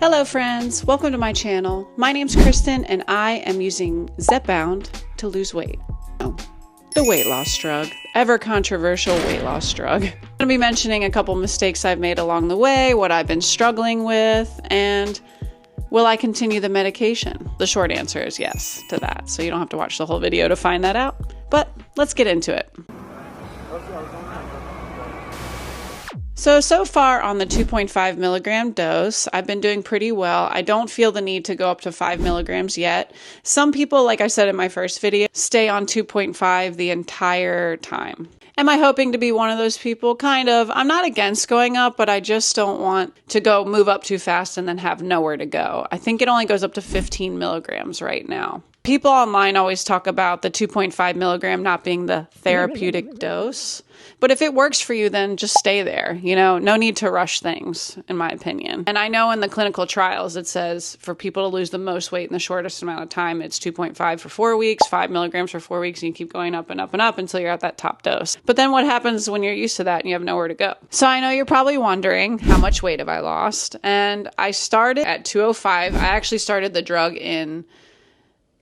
Hello friends, welcome to my channel. My name's Kristen and I am using Zepbound to lose weight. The weight loss drug, ever controversial weight loss drug. I'm going to be mentioning a couple mistakes I've made along the way, what I've been struggling with, and will I continue the medication? The short answer is yes to that, so you don't have to watch the whole video to find that out. But let's get into it. So far on the 2.5 milligram dose, I've been doing pretty well. I don't feel the need to go up to 5 milligrams yet. Some people, like I said in my first video, stay on 2.5 the entire time. Am I hoping to be one of those people? Kind of. I'm not against going up, but I just don't want to move up too fast and then have nowhere to go. I think it only goes up to 15 milligrams right now. People online always talk about the 2.5 milligram not being the therapeutic dose. But if it works for you, then just stay there. You know, no need to rush things, in my opinion. And I know in the clinical trials, it says for people to lose the most weight in the shortest amount of time, it's 2.5 for 4 weeks, 5 milligrams for 4 weeks, and you keep going up and up and up until you're at that top dose. But then what happens when you're used to that and you have nowhere to go? So I know you're probably wondering, how much weight have I lost? And I started at 205. I actually started the drug in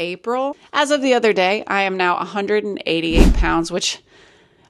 April. As of the other day, I am now 188 pounds, which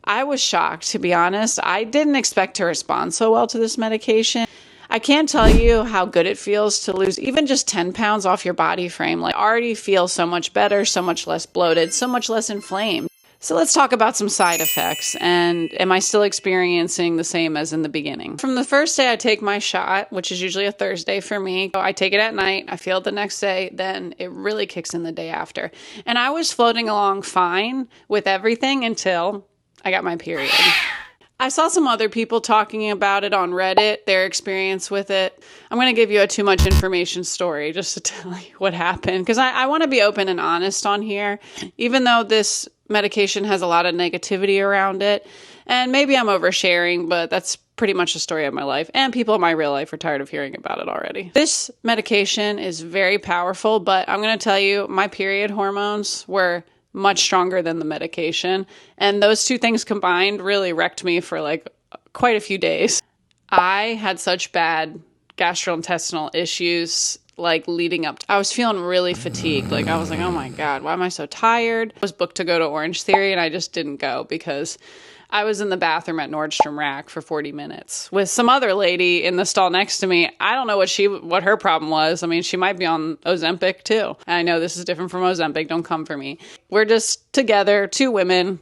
I was shocked, to be honest. I didn't expect to respond so well to this medication. I can't tell you how good it feels to lose even just 10 pounds off your body frame. Like, I already feel so much better, so much less bloated, so much less inflamed. So let's talk about some side effects, and am I still experiencing the same as in the beginning? From the first day I take my shot, which is usually a Thursday for me, I take it at night, I feel it the next day, then it really kicks in the day after. And I was floating along fine with everything until I got my period. I saw some other people talking about it on Reddit, their experience with it. I'm going to give you a too much information story just to tell you what happened, because I want to be open and honest on here, even though this medication has a lot of negativity around it. And maybe I'm oversharing, but that's pretty much the story of my life. And people in my real life are tired of hearing about it already. This medication is very powerful, but I'm going to tell you, my period hormones were much stronger than the medication. And those two things combined really wrecked me for like quite a few days. I had such bad gastrointestinal issues like leading up. I was feeling really fatigued. Like I was like, oh my God, why am I so tired? I was booked to go to Orange Theory and I just didn't go because I was in the bathroom at Nordstrom Rack for 40 minutes with some other lady in the stall next to me. I don't know what her problem was. I mean, she might be on Ozempic too. And I know this is different from Ozempic. Don't come for me. We're just together, two women,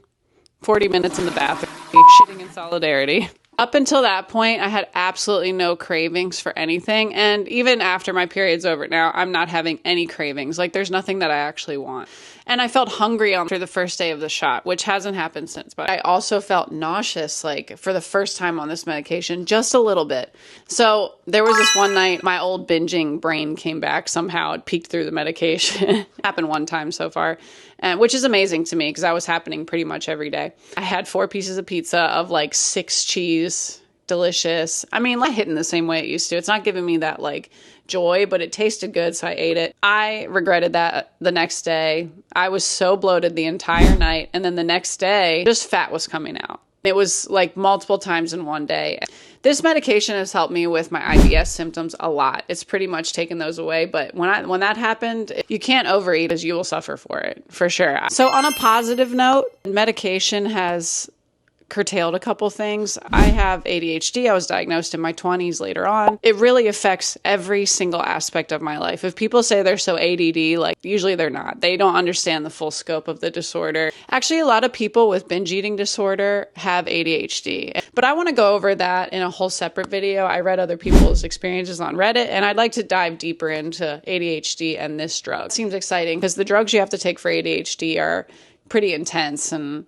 40 minutes in the bathroom, shitting in solidarity. Up until that point, I had absolutely no cravings for anything. And even after my period's over now, I'm not having any cravings. Like there's nothing that I actually want. And I felt hungry after the first day of the shot, which hasn't happened since. But I also felt nauseous, like for the first time on this medication, just a little bit. So there was this one night, my old binging brain came back somehow. It peeked through the medication. Happened one time so far, which is amazing to me because that was happening pretty much every day. I had 4 pieces of pizza of like 6 cheese. Delicious. I mean, like hitting the same way it used to. It's not giving me that like joy, but it tasted good, so I ate it. I regretted that the next day. I was so bloated the entire night, and then the next day, just fat was coming out. It was like multiple times in one day. This medication has helped me with my IBS symptoms a lot. It's pretty much taken those away, but when that happened, you can't overeat as you will suffer for it, for sure. So on a positive note, medication has curtailed a couple things. I have ADHD. I was diagnosed in my 20s later on. It really affects every single aspect of my life. If people say they're so ADD, like usually they're not. They don't understand the full scope of the disorder. Actually, a lot of people with binge eating disorder have ADHD. But I want to go over that in a whole separate video. I read other people's experiences on Reddit, and I'd like to dive deeper into ADHD and this drug. It seems exciting because the drugs you have to take for ADHD are pretty intense and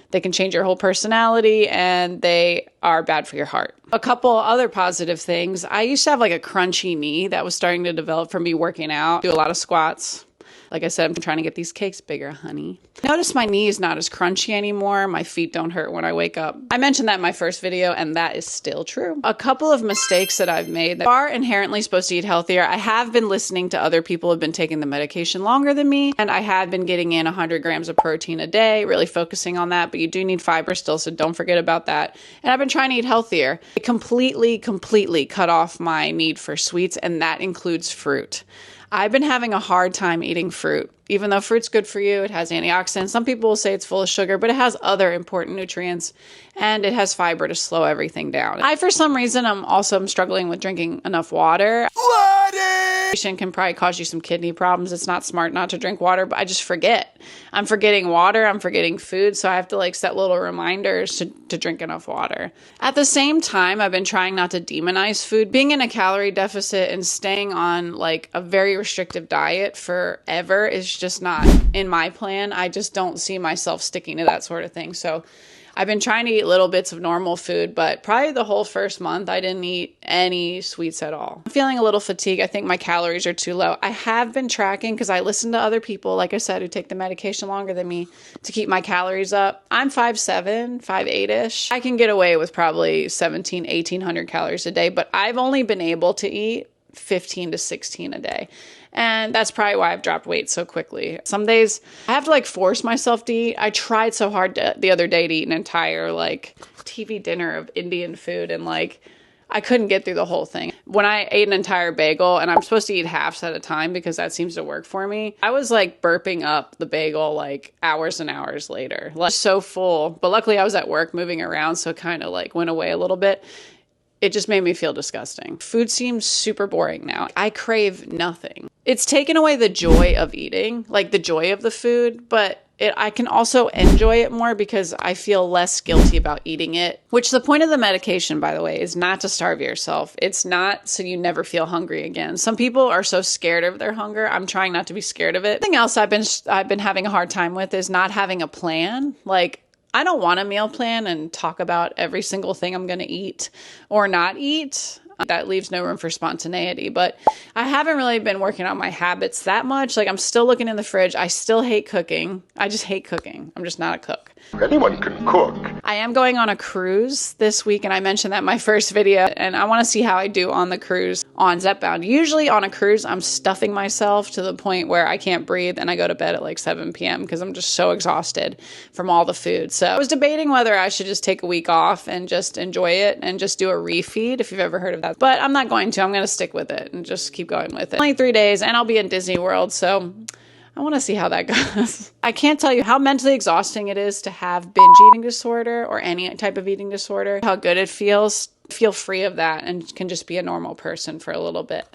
they can change your whole personality and they are bad for your heart. A couple other positive things. I used to have like a crunchy knee that was starting to develop from me working out. Do a lot of squats. Like I said, I'm trying to get these cakes bigger, honey. Notice my knee is not as crunchy anymore. My feet don't hurt when I wake up. I mentioned that in my first video, and that is still true. A couple of mistakes that I've made that are inherently supposed to eat healthier. I have been listening to other people who have been taking the medication longer than me, and I have been getting in 100 grams of protein a day, really focusing on that, but you do need fiber still, so don't forget about that. And I've been trying to eat healthier. I completely cut off my need for sweets, and that includes fruit. I've been having a hard time eating fruit. Even though fruit's good for you, it has antioxidants. Some people will say it's full of sugar, but it has other important nutrients, and it has fiber to slow everything down. For some reason, I'm struggling with drinking enough water. Can probably cause you some kidney problems. It's not smart not to drink water, but I just forget. I'm forgetting water. I'm forgetting food. So I have to like set little reminders to drink enough water. At the same time, I've been trying not to demonize food. Being in a calorie deficit and staying on like a very restrictive diet forever is just not in my plan. I just don't see myself sticking to that sort of thing. So I've been trying to eat little bits of normal food, but probably the whole first month, I didn't eat any sweets at all. I'm feeling a little fatigued. I think my calories are too low. I have been tracking because I listen to other people, like I said, who take the medication longer than me to keep my calories up. I'm 5'7", 5'8"-ish. I can get away with probably 1,800 calories a day, but I've only been able to eat 15 to 16 a day. And that's probably why I've dropped weight so quickly. Some days I have to like force myself to eat. I tried so hard the other day to eat an entire like TV dinner of Indian food, and like I couldn't get through the whole thing. When I ate an entire bagel, and I'm supposed to eat halves at a time because that seems to work for me, I was like burping up the bagel like hours and hours later. Like so full. But luckily I was at work moving around, so it kind of like went away a little bit. It just made me feel disgusting. Food seems super boring now. I crave nothing. It's taken away the joy of eating, like the joy of the food, but I can also enjoy it more because I feel less guilty about eating it, which the point of the medication, by the way, is not to starve yourself. It's not so you never feel hungry again. Some people are so scared of their hunger. I'm trying not to be scared of it. Something else I've been having a hard time with is not having a plan. Like, I don't want a meal plan and talk about every single thing I'm going to eat or not eat. That leaves no room for spontaneity. But I haven't really been working on my habits that much. Like, I'm still looking in the fridge. I still hate cooking. I just hate cooking. I'm just not a cook. Anyone can cook. I am going on a cruise this week, and I mentioned that in my first video, and I want to see how I do on the cruise on Zepbound. Usually on a cruise, I'm stuffing myself to the point where I can't breathe, and I go to bed at like 7 p.m. because I'm just so exhausted from all the food. So I was debating whether I should just take a week off and just enjoy it and just do a refeed, if you've ever heard of that. But I'm not going to. I'm going to stick with it and just keep going with it. Only 3 days, and I'll be in Disney World, so I want to see how that goes. I can't tell you how mentally exhausting it is to have binge eating disorder or any type of eating disorder, how good it feels. Feel free of that and can just be a normal person for a little bit.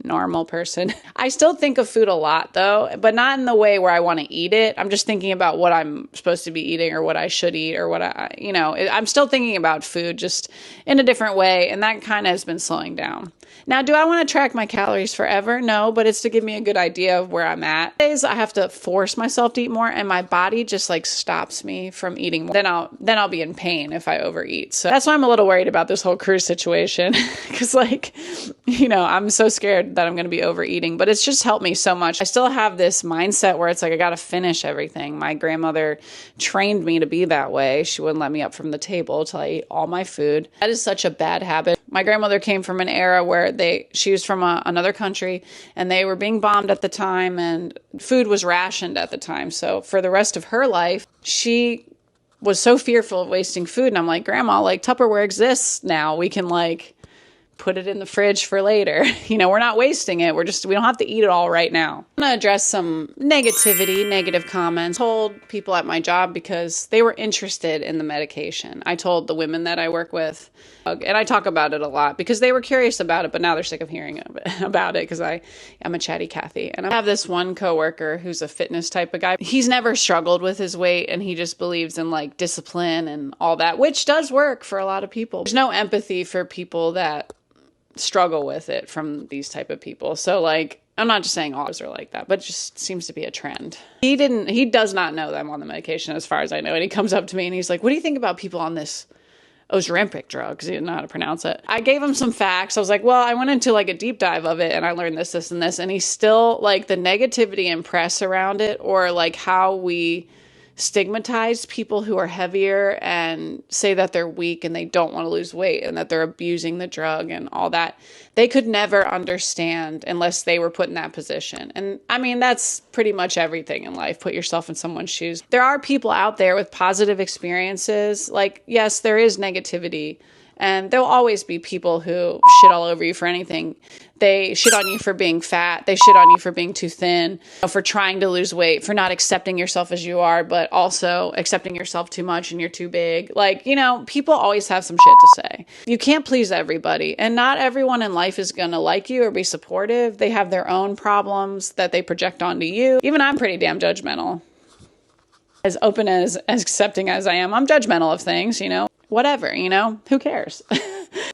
Normal person. I still think of food a lot though, but not in the way where I want to eat it. I'm just thinking about what I'm supposed to be eating or what I should eat or what I'm still thinking about food just in a different way. And that kind of has been slowing down. Now, do I want to track my calories forever? No, but it's to give me a good idea of where I'm at. Days I have to force myself to eat more and my body just like stops me from eating more. Then I'll be in pain if I overeat. So that's why I'm a little worried about this whole cruise situation because I'm so scared that I'm going to be overeating, but it's just helped me so much. I still have this mindset where it's like, I got to finish everything. My grandmother trained me to be that way. She wouldn't let me up from the table till I ate all my food. That is such a bad habit. My grandmother came from an era where she was from another country and they were being bombed at the time and food was rationed at the time. So for the rest of her life, she was so fearful of wasting food. And I'm like, Grandma, like Tupperware exists now. We can like put it in the fridge for later. We're not wasting it. We don't have to eat it all right now. I'm going to address some negative comments. I told people at my job because they were interested in the medication. I told the women that I work with, and I talk about it a lot because they were curious about it, but now they're sick of hearing about it because I'm a chatty Cathy. And I have this one coworker who's a fitness type of guy. He's never struggled with his weight and he just believes in like discipline and all that, which does work for a lot of people. There's no empathy for people that struggle with it from these type of people. So like, I'm not just saying all are like that, but it just seems to be a trend. He does not know that I'm on the medication as far as I know. And he comes up to me and he's like, what do you think about people on this Ozempic drug, because he didn't know how to pronounce it. I gave him some facts. I was like, well, I went into like a deep dive of it and I learned this, this, and this. And he's still like the negativity and press around it, or like how we stigmatize people who are heavier and say that they're weak and they don't want to lose weight and that they're abusing the drug and all that. They could never understand unless they were put in that position. And I mean, that's pretty much everything in life. Put yourself in someone's shoes. There are people out there with positive experiences. Like, yes, there is negativity. And there'll always be people who shit all over you for anything. They shit on you for being fat. They shit on you for being too thin, for trying to lose weight, for not accepting yourself as you are, but also accepting yourself too much and you're too big. Like, you know, people always have some shit to say. You can't please everybody. And not everyone in life is going to like you or be supportive. They have their own problems that they project onto you. Even I'm pretty damn judgmental. As open as accepting as I am, I'm judgmental of things, you know. Whatever, you know, who cares?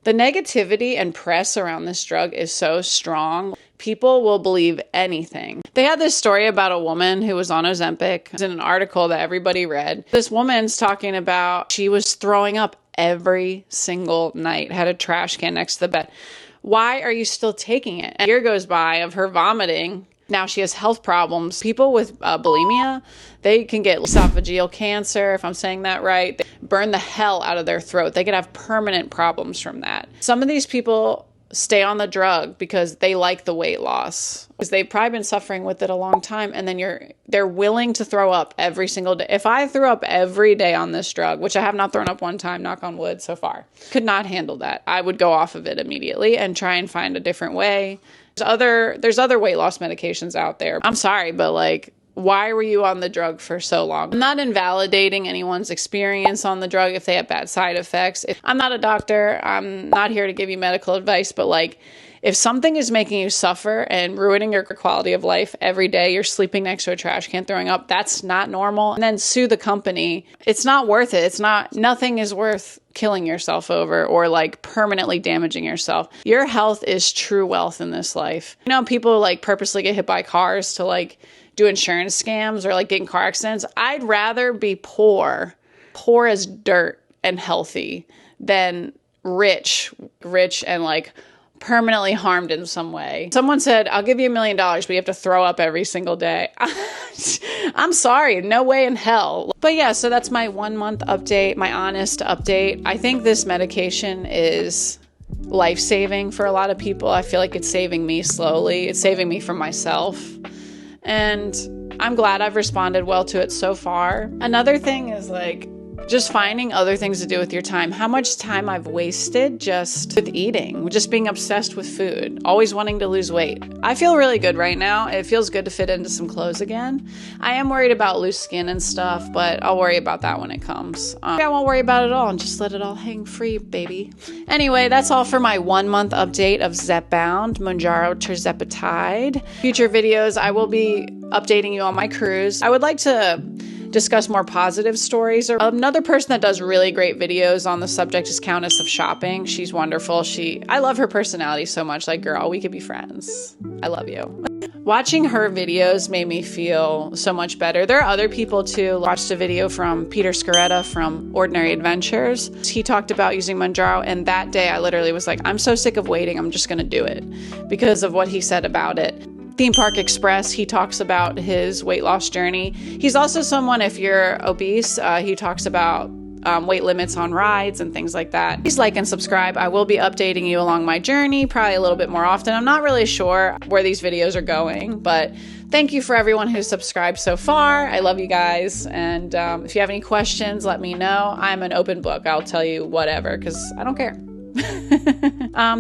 The negativity and press around this drug is so strong. People will believe anything. They had this story about a woman who was on Ozempic. It's in an article that everybody read. This woman's talking about she was throwing up every single night, had a trash can next to the bed. Why are you still taking it? And a year goes by of her vomiting. Now she has health problems. People with bulimia, they can get esophageal cancer, if I'm saying that right. They burn the hell out of their throat. They could have permanent problems from that. Some of these people stay on the drug because they like the weight loss, because they've probably been suffering with it a long time. And then they're willing to throw up every single day. If I threw up every day on this drug, which I have not thrown up one time, knock on wood so far, could not handle that. I would go off of it immediately and try and find a different way. There's other weight loss medications out there. I'm sorry, but like, why were you on the drug for so long? I'm not invalidating anyone's experience on the drug if they have bad side effects. I'm not a doctor. I'm not here to give you medical advice, but like, if something is making you suffer and ruining your quality of life every day, you're sleeping next to a trash can throwing up, that's not normal. And then sue the company. It's not worth it. Nothing is worth killing yourself over or like permanently damaging yourself. Your health is true wealth in this life. You know, people like purposely get hit by cars to like do insurance scams or like get in car accidents. I'd rather be poor as dirt and healthy than rich and like permanently harmed in some way. Someone said, I'll give you $1 million, but you have to throw up every single day. I'm sorry, no way in hell. But yeah, so that's my 1 month update, my honest update. I think this medication is life-saving for a lot of people. I feel like it's saving me slowly. It's saving me from myself. And I'm glad I've responded well to it so far. Another thing is like, just finding other things to do with your time. How much time I've wasted just with eating, just being obsessed with food, always wanting to lose weight. I feel really good right now. It feels good to fit into some clothes again. I am worried about loose skin and stuff, but I'll worry about that when it comes. I won't worry about it all and just let it all hang free, baby. Anyway, that's all for my 1 month update of Zepbound, Mounjaro Tirzepatide. Future videos, I will be updating you on my cruise. I would like to discuss more positive stories. Another person that does really great videos on the subject is Countess of Shopping. She's wonderful. I love her personality so much. Like, girl, we could be friends. I love you. Watching her videos made me feel so much better. There are other people too. Watched a video from Peter Scaretta from Ordinary Adventures. He talked about using Mounjaro, and that day I literally was like, I'm so sick of waiting. I'm just going to do it because of what he said about it. Theme Park Express, he talks about his weight loss journey. He's also someone, if you're obese, he talks about weight limits on rides and things like that. Please like and subscribe. I will be updating you along my journey, probably a little bit more often. I'm not really sure where these videos are going, but thank you for everyone who's subscribed so far. I love you guys. And if you have any questions, let me know. I'm an open book. I'll tell you whatever because I don't care.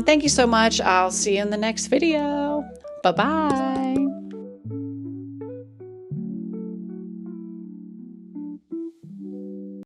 Thank you so much. I'll see you in the next video. Bye-bye.